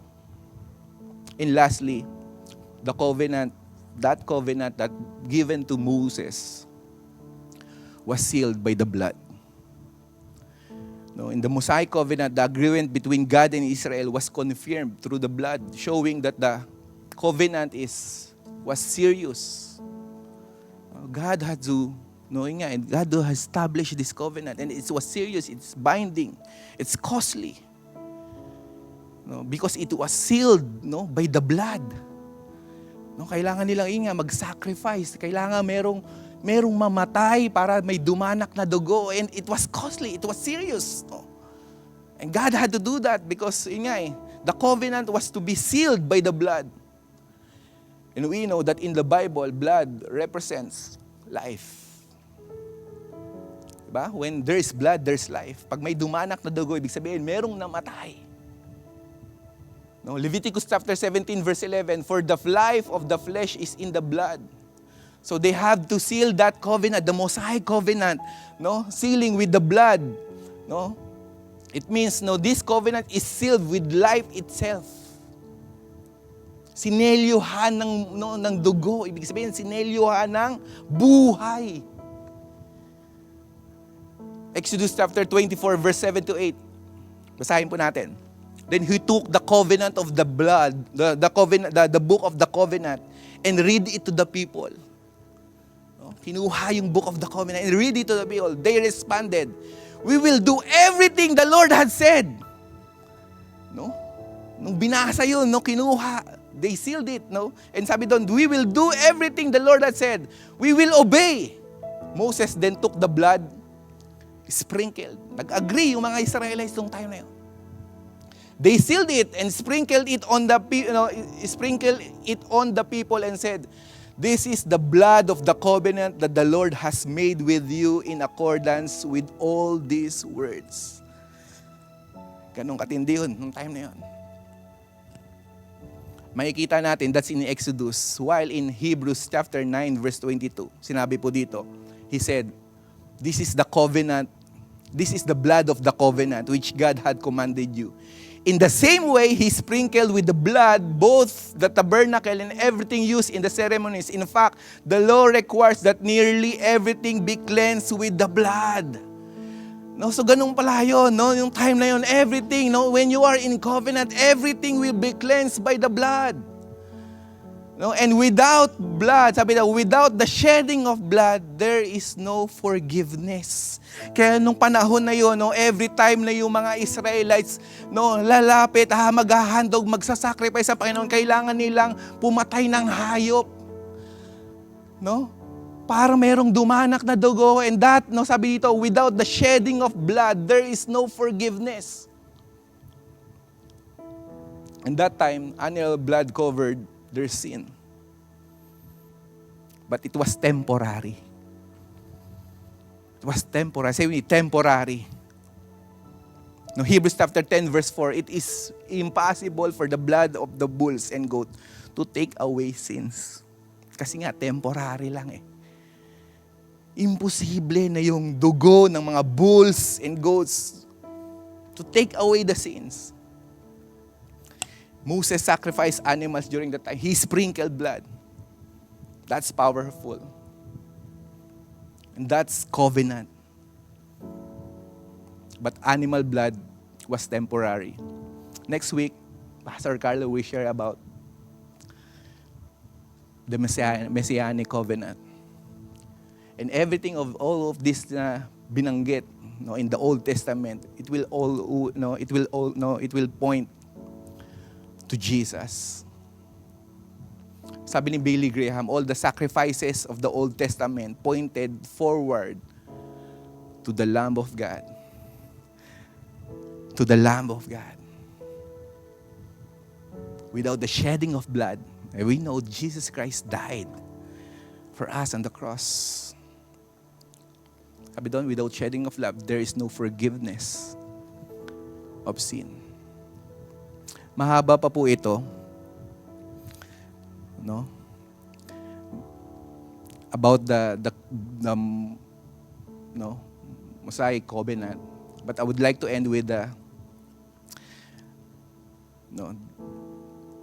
And lastly, the covenant that given to Moses was sealed by the blood. No, in the Mosaic covenant, the agreement between God and Israel was confirmed through the blood, showing that the covenant was serious. God had to, God has established this covenant, and it was serious, it's binding, it's costly. No, because it was sealed, by the blood. No, kailangan nilang mag-sacrifice. Kailangan merong mamatay para may dumanak na dugo. And it was costly. It was serious. No? And God had to do that because the covenant was to be sealed by the blood. And we know that in the Bible, blood represents life. Diba? When there is blood, there's life. Pag may dumanak na dugo, ibig sabihin, merong namatay. No, Leviticus chapter 17 verse 11, for the life of the flesh is in the blood. So they have to seal that covenant, the Mosaic covenant, sealing with the blood. No? It means this covenant is sealed with life itself. Sinelyuhan ng dugo, ibig sabihin sinelyuhan ng buhay. Exodus chapter 24 verse 7 to 8. Basahin po natin. Then he took the covenant of the blood, the book of the covenant, and read it to the people. No? Kinuha yung book of the covenant and read it to the people. They responded, we will do everything the Lord had said. No? Nung binasa yun, kinuha, they sealed it. No? And sabi doon, we will do everything the Lord had said. We will obey. Moses then took the blood, sprinkled. Nag-agree yung mga Israelites nung time na yun. They sealed it and sprinkled it on the people and said, this is the blood of the covenant that the Lord has made with you in accordance with all these words. Ganun katindi yun, nung time na yun. Makikita natin, that's in Exodus. While in Hebrews chapter 9 verse 22, sinabi po dito, he said, this is the covenant, this is the blood of the covenant which God had commanded you. In the same way, He sprinkled with the blood both the tabernacle and everything used in the ceremonies. In fact, the law requires that nearly everything be cleansed with the blood. No, so ganun pala yun, yung time na yun, everything, when you are in covenant, everything will be cleansed by the blood. No, and without blood, sabi daw, without the shedding of blood, there is no forgiveness. Kaya nung panahon na yun, every time na yung mga Israelites lalapit, maghahandog, magsasacrifice sa Panginoon, kailangan nilang pumatay ng hayop. No? Para merong dumanak na dugo, and that, no, sabi dito, without the shedding of blood, there is no forgiveness. And that time, animal blood covered their sin. But it was temporary. It was temporary. Say with me, temporary. No, Hebrews chapter 10 verse 4, it is impossible for the blood of the bulls and goat to take away sins. Kasi nga, temporary lang eh. Imposible na yung dugo ng mga bulls and goats to take away the sins. Moses sacrificed animals during that time. He sprinkled blood. That's powerful. And that's covenant. But animal blood was temporary. Next week, Pastor Carlo will share about the Messianic covenant. And everything of all of this na binanggit, no, in the Old Testament, it will point to Jesus. Sabi ni Billy Graham, all the sacrifices of the Old Testament pointed forward to the Lamb of God. To the Lamb of God. Without the shedding of blood, we know Jesus Christ died for us on the cross. Sabi doon, without shedding of blood, there is no forgiveness of sin. Mahaba pa po ito. No? About the Mosaic covenant. But I would like to end with the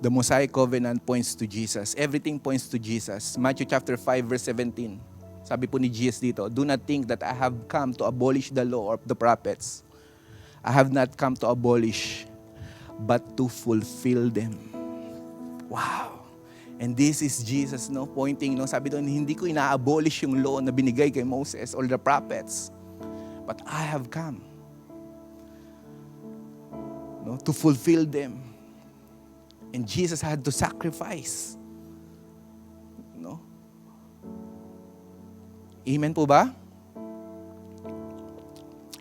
Mosaic covenant points to Jesus. Everything points to Jesus. Matthew chapter 5 verse 17. Sabi po ni Jesus dito, do not think that I have come to abolish the law or the prophets. I have not come to abolish, but to fulfill them. Wow. And this is Jesus, no, pointing, no, sabi doon, hindi ko ina-abolish yung law na binigay kay Moses or the prophets, but I have come, no, to fulfill them. And Jesus had to sacrifice. No? Amen po ba?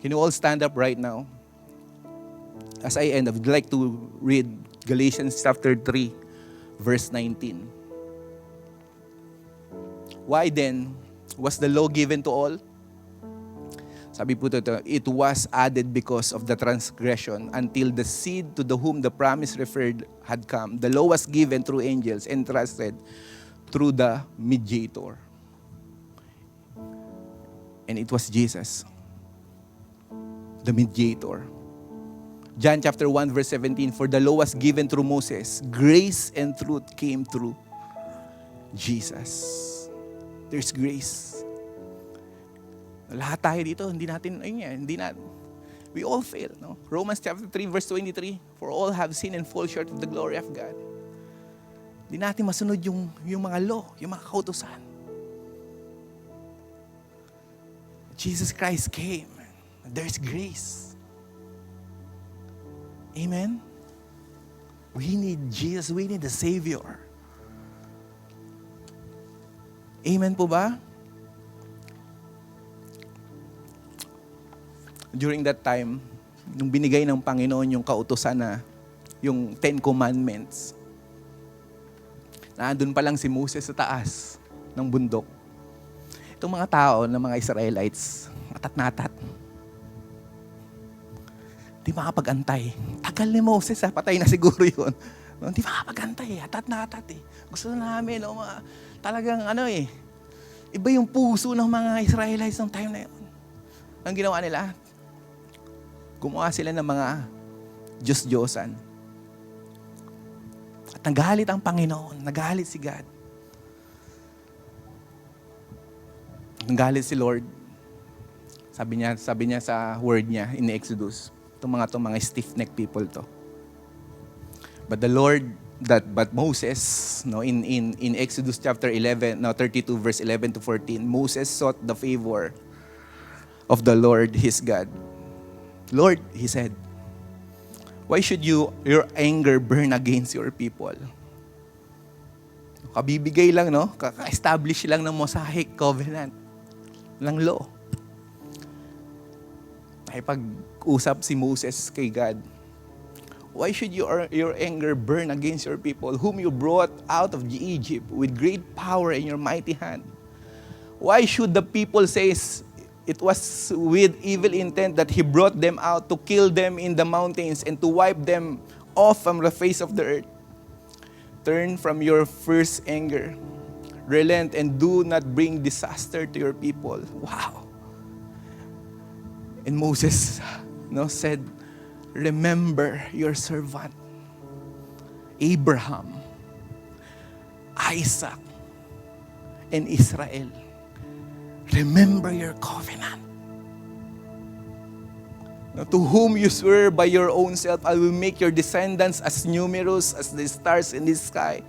Can you all stand up right now? As I end, I would like to read Galatians chapter 3, verse 19. Why then was the law given to all? Sabi po ito, it was added because of the transgression until the seed to the whom the promise referred had come. The law was given through angels entrusted through the mediator. And it was Jesus, the mediator. John chapter 1 verse 17, for the law was given through Moses. Grace and truth came through Jesus. There's grace. Lahat tayo dito, we all fail. No? Romans chapter 3 verse 23, for all have sinned and fall short of the glory of God. Hindi natin masunod yung mga law, yung mga kautusan. Jesus Christ came. There's grace. Amen? We need Jesus. We need a Savior. Amen po ba? During that time, nung binigay ng Panginoon yung kautusan na, yung 10 Commandments, naandun pa lang si Moses sa taas ng bundok. Itong mga tao ng mga Israelites, natat. Di makapag-antay. Tagal ni Moses, patay na siguro yun. Di makapag-antay, atat eh. Gusto na namin, talagang iba yung puso ng mga Israelites ng time na yun. Ang ginawa nila, gumawa sila ng mga Diyos-Diyosan. At nagalit ang Panginoon, nagalit si God. Nagalit si Lord. Sabi niya sa word niya in Exodus, itong mga stiff-necked people to. But Moses, in Exodus chapter 11, 32 verse 11 to 14, Moses sought the favor of the Lord his God. Lord, he said, why should your anger burn against your people? kabibigay lang, no? Kaka-establish lang ng Mosaic Covenant, ng law. Nakipag-usap si Moses kay God. Why should your anger burn against your people, whom you brought out of Egypt with great power in your mighty hand? Why should the people say it was with evil intent that he brought them out to kill them in the mountains and to wipe them off from the face of the earth? Turn from your first anger, relent, and do not bring disaster to your people. Wow. And Moses said, remember your servant, Abraham, Isaac, and Israel. Remember your covenant. Now, to whom you swear by your own self, I will make your descendants as numerous as the stars in the sky.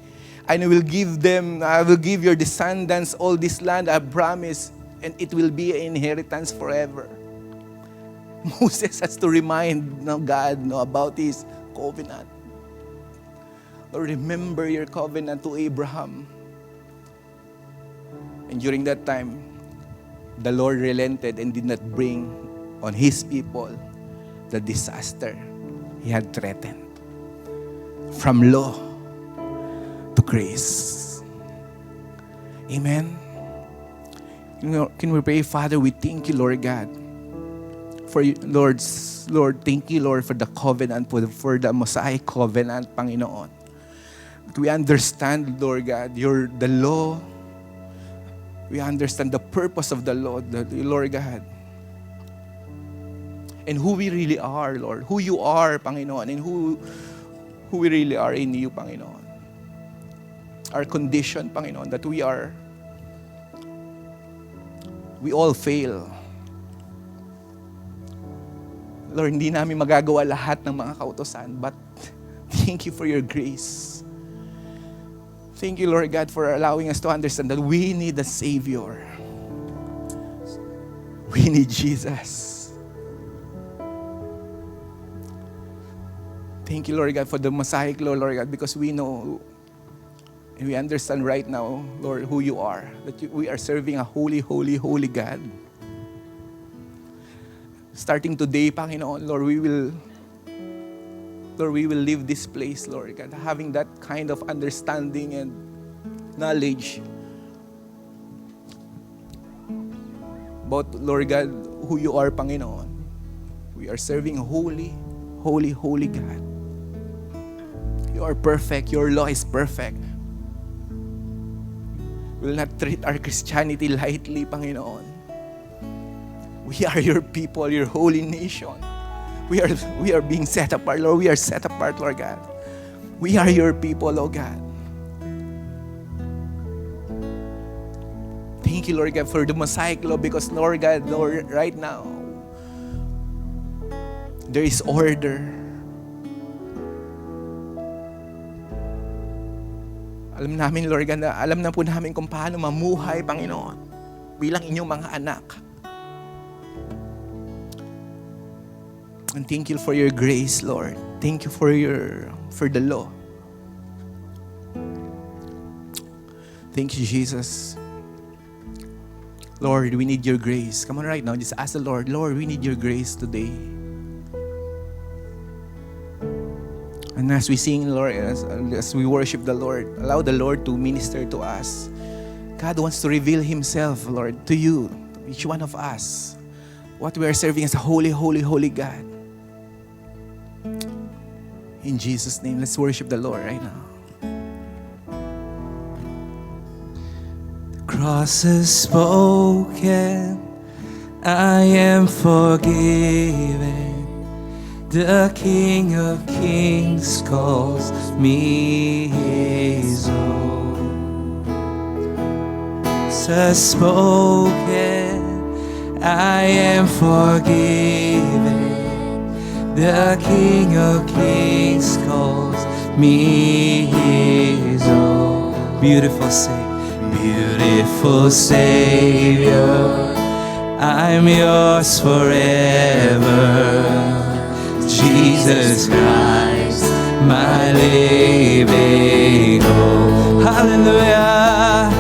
And I will give your descendants all this land I promise, and it will be an inheritance forever. Moses has to remind God about his covenant. Lord, remember your covenant to Abraham. And during that time, the Lord relented and did not bring on his people the disaster he had threatened. From law to grace. Amen. Can we pray, Father, we thank you, Lord God, for you, Lord, thank you, Lord, for the covenant, for the Mosaic covenant, Panginoon. We understand, Lord God, the law. We understand the purpose of the law, Lord God. And who we really are, Lord. Who you are, Panginoon, and who we really are in you, Panginoon. Our condition, Panginoon, that we all fail. Lord, hindi namin magagawa lahat ng mga kautusan, but thank you for your grace. Thank you, Lord God, for allowing us to understand that we need a Savior. We need Jesus. Thank you, Lord God, for the Mosaic law, Lord God, because we know and we understand right now, Lord, who you are. That we are serving a holy, holy, holy God. Starting today, Panginoon, Lord, we will leave this place, Lord God, having that kind of understanding and knowledge about, Lord God, who you are, Panginoon. We are serving a holy, holy, holy God. You are perfect. Your law is perfect. We will not treat our Christianity lightly, Panginoon. We are your people, your holy nation. We are being set apart, Lord. We are set apart, Lord God. We are your people, oh God. Thank you, Lord God, for the Mosaic law, because, Lord God, Lord, right now, there is order. Alam namin, Lord God, alam na po namin kung paano mamuhay, Panginoon, bilang inyong mga anak. And thank you for your grace, Lord. Thank you for the law. Thank you, Jesus. Lord, we need your grace. Come on right now, just ask the Lord, Lord, we need your grace today. And as we sing, Lord, as we worship the Lord, allow the Lord to minister to us. God wants to reveal Himself, Lord, to you, to each one of us. What we are serving as a holy, holy, holy God. In Jesus' name, let's worship the Lord right now. The cross is spoken, I am forgiven. The King of Kings calls me His own. Has spoken, I am forgiven. The King of Kings calls me His own. Beautiful Savior, I'm yours forever. Jesus Christ, my living hope. Hallelujah,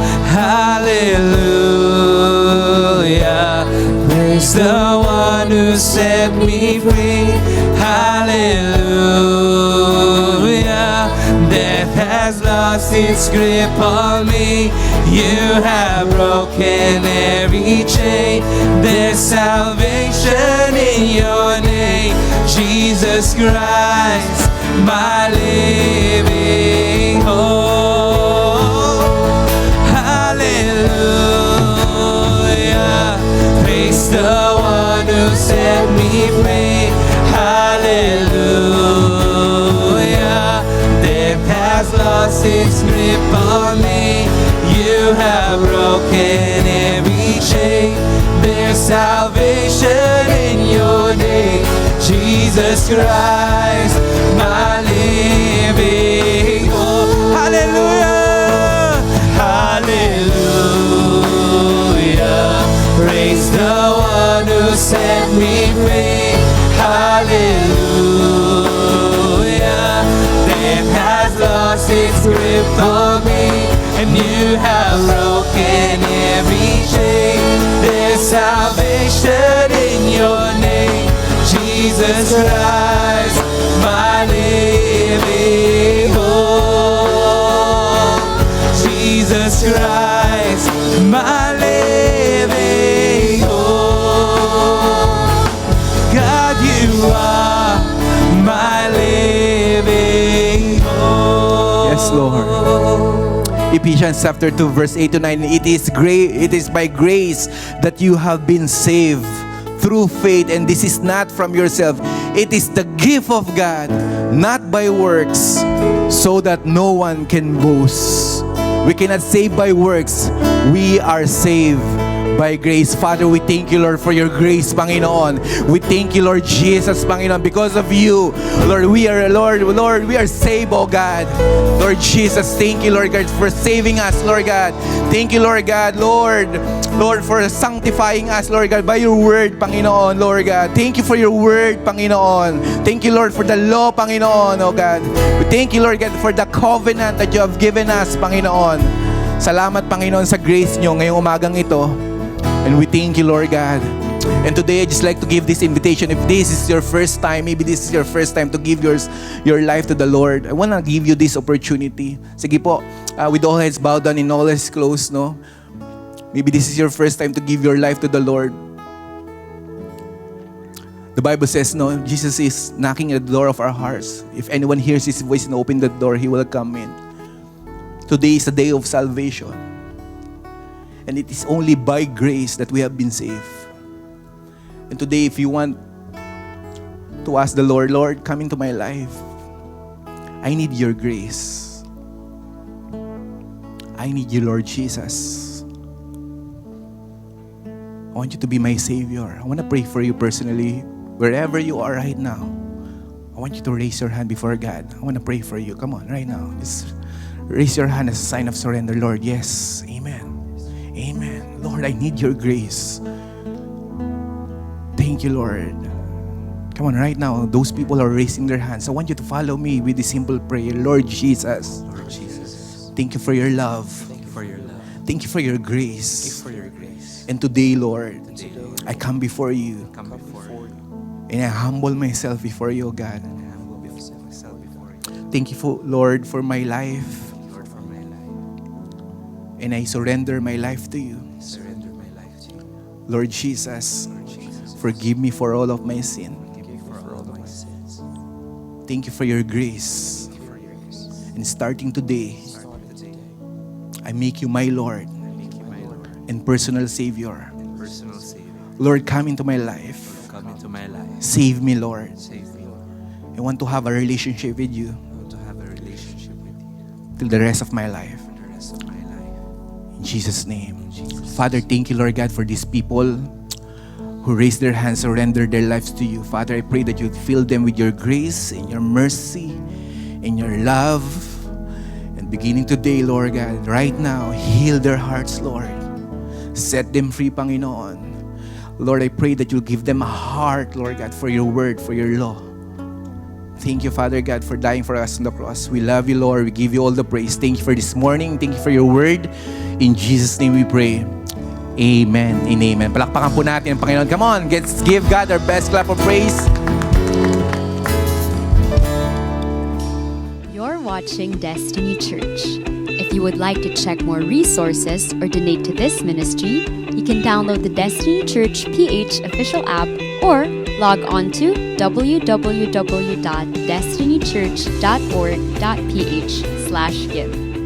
hallelujah. Praise the one who set me free. Hallelujah. Death has lost its grip on me. You have broken every chain. There's salvation in your name, Jesus Christ, my living hope. Hallelujah. Praise the one who set me free. Hallelujah. Death has lost its grip on me. You have broken every chain. There's salvation in your name, Jesus Christ, my living hope. Hallelujah, hallelujah. Praise the one who set me free. Hallelujah. Death has lost its grip on me, and you have broken every chain. There's salvation in your name, Jesus Christ, my living hope. Jesus Christ, my living hope. God, you are my living hope. Yes, Lord. Ephesians chapter 2 verse 8 to 9. It is by grace that you have been saved through faith, and this is not from yourself. It is the gift of God, not by works, so that no one can boast. We cannot save by works. We are saved by grace. Father, we thank you, Lord, for your grace, Panginoon. We thank you, Lord Jesus, Panginoon, because of you, Lord, we are saved, oh God. Lord Jesus, thank you, Lord God, for saving us, Lord God. Thank you, Lord God, Lord, for sanctifying us, Lord God, by your word, Panginoon, Lord God. Thank you for your word, Panginoon. Thank you, Lord, for the law, Panginoon, oh God. We thank you, Lord God, for the covenant that you have given us, Panginoon. Salamat, Panginoon, sa grace nyo ngayong umagang ito. And we thank you, Lord God. And today, I just like to give this invitation. If this is your first time, maybe this is your first time to give your life to the Lord, I want to give you this opportunity. Sige po, with all heads bowed down and all eyes closed, no? Maybe this is your first time to give your life to the Lord. The Bible says, no, Jesus is knocking at the door of our hearts. If anyone hears His voice and open the door, He will come in. Today is a day of salvation. And it is only by grace that we have been saved. And today, if you want to ask the Lord, Lord, come into my life. I need your grace. I need you, Lord Jesus. I want you to be my Savior. I want to pray for you personally, wherever you are right now. I want you to raise your hand before God. I want to pray for you. Come on, right now. Just raise your hand as a sign of surrender, Lord. Yes, amen. Amen. Lord, I need your grace. Thank you, Lord. Come on, right now, those people are raising their hands. I want you to follow me with this simple prayer. Lord Jesus. Lord Jesus, Thank you for your love. thank you for your love. Thank you for your Thank you grace. for your grace. And today, Lord, Today, Lord, I come before you come before you. and I humble myself before you, God. And I humble myself before you. Thank you, Lord, for my life. Thank you, Lord, for my life. And I surrender my life to you. I surrender my life to you. Lord Jesus, Lord Jesus, forgive me for all of my sin. forgive me for all of my sins. Thank you for your grace. Thank you for your grace. And starting today, Start today. I make you my Lord I make you my Lord and personal Savior. and personal Savior. Lord, come into my life. Come into my life. Save me, Lord. Save me, Lord. I want to have a relationship with you I want to have a relationship with you till the rest of my life. for the rest of my life. In Jesus' name. Father, thank you, Lord God, for these people who raise their hands, surrender their lives to you. Father, I pray that you'd fill them with your grace and your mercy and your love. And beginning today, Lord God, right now, heal their hearts, Lord. Set them free, Panginoon. Lord, I pray that you'll give them a heart, Lord God, for your word, for your law. Thank you, Father God, for dying for us on the cross. We love you, Lord. We give you all the praise. Thank you for this morning. Thank you for your word. In Jesus' name we pray. Amen and amen. Palakpakan po natin ang Panginoon. Come on, let's give God our best clap of praise. You're watching Destiny Church. If you would like to check more resources or donate to this ministry, you can download the Destiny Church PH official app or log on to www.destinychurch.org.ph/give.